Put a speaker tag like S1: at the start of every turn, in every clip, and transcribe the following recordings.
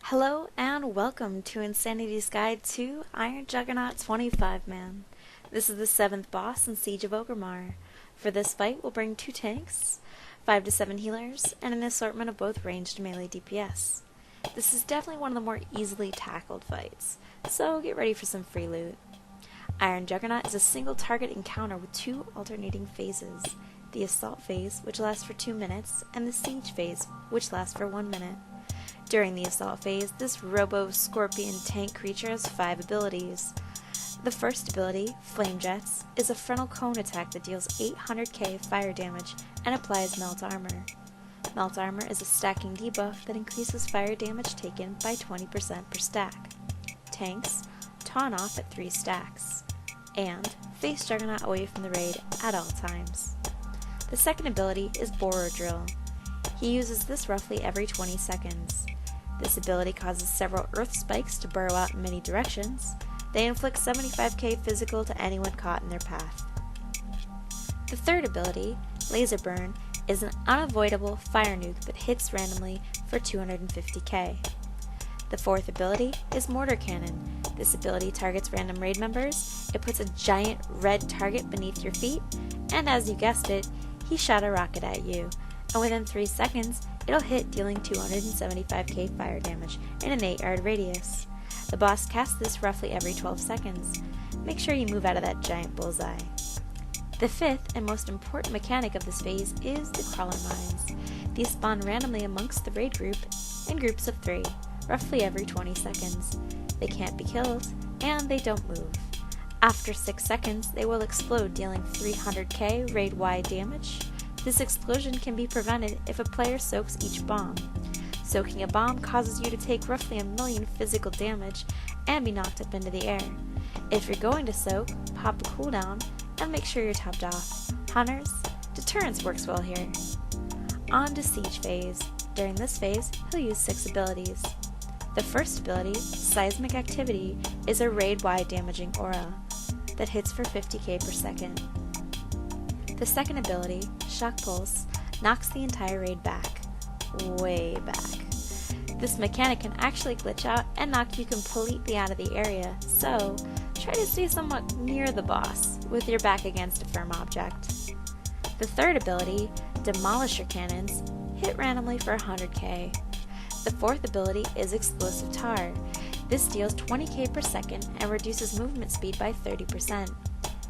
S1: Hello and welcome to Insanity's Guide to Iron Juggernaut 25-man. This is the 7th boss in Siege of Orgimmar. For this fight we'll bring 2 tanks, 5 to 7 healers, and an assortment of both ranged and melee DPS. This is definitely one of the more easily tackled fights, so get ready for some free loot. Iron Juggernaut is a single target encounter with 2 alternating phases. The assault phase, which lasts for 2 minutes, and the siege phase, which lasts for 1 minute. During the assault phase, this robo-scorpion tank creature has 5 abilities. The first ability, Flame Jets, is a frontal cone attack that deals 800k fire damage and applies Melt Armor. Melt Armor is a stacking debuff that increases fire damage taken by 20% per stack. Tanks taunt off at 3 stacks. And face Juggernaut away from the raid at all times. The second ability is Borer Drill. He uses this roughly every 20 seconds. This ability causes several earth spikes to burrow out in many directions. They inflict 75k physical to anyone caught in their path. The third ability, Laser Burn, is an unavoidable fire nuke that hits randomly for 250k. The fourth ability is Mortar Cannon. This ability targets random raid members, it puts a giant red target beneath your feet, and as you guessed it, he shot a rocket at you, and within 3 seconds, it'll hit, dealing 275k fire damage in an 8-yard radius. The boss casts this roughly every 12 seconds. Make sure you move out of that giant bullseye. The fifth and most important mechanic of this phase is the Crawler Mines. These spawn randomly amongst the raid group in groups of 3, roughly every 20 seconds. They can't be killed, and they don't move. After 6 seconds, they will explode, dealing 300k raid-wide damage. This explosion can be prevented if a player soaks each bomb. Soaking a bomb causes you to take roughly 1 million physical damage and be knocked up into the air. If you're going to soak, pop a cooldown and make sure you're topped off. Hunters, deterrence works well here. On to siege phase. During this phase, he'll use 6 abilities. The first ability, Seismic Activity, is a raid-wide damaging aura that hits for 50k per second. The second ability, Shock Pulse, knocks the entire raid back. Way back. This mechanic can actually glitch out and knock you completely out of the area, so try to stay somewhat near the boss with your back against a firm object. The third ability, Demolisher Cannons, hit randomly for 100k. The fourth ability is Explosive Tar. This deals 20k per second and reduces movement speed by 30%.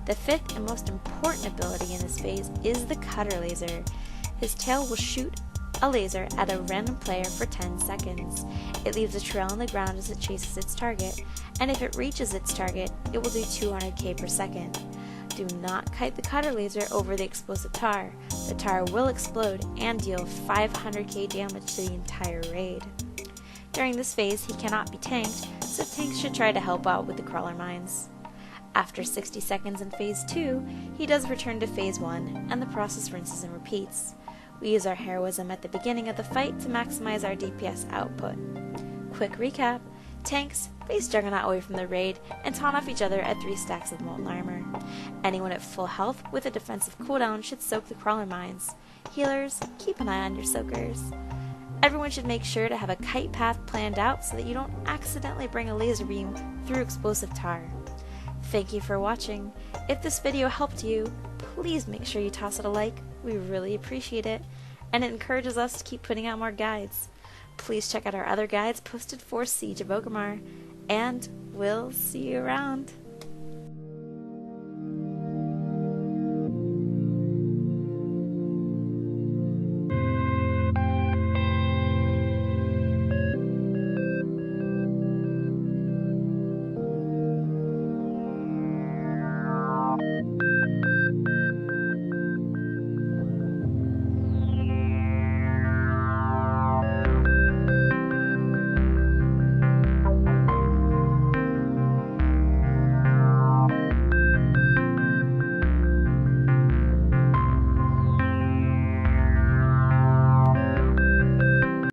S1: The fifth and most important ability in this phase is the Cutter Laser. His tail will shoot a laser at a random player for 10 seconds. It leaves a trail on the ground as it chases its target, and if it reaches its target, it will do 200k per second. Do not kite the Cutter Laser over the Explosive Tar. The tar will explode and deal 500k damage to the entire raid. During this phase, he cannot be tanked, so tanks should try to help out with the Crawler Mines. After 60 seconds in Phase 2, he does return to Phase 1, and the process rinses and repeats. We use our heroism at the beginning of the fight to maximize our DPS output. Quick recap: tanks face Juggernaut away from the raid and taunt off each other at 3 stacks of molten armor. Anyone at full health with a defensive cooldown should soak the Crawler Mines. Healers, keep an eye on your soakers. Everyone should make sure to have a kite path planned out so that you don't accidentally bring a laser beam through Explosive Tar. Thank you for watching. If this video helped you, please make sure you toss it a like. We really appreciate it, and it encourages us to keep putting out more guides. Please check out our other guides posted for Siege of Orgimmar, and we'll see you around.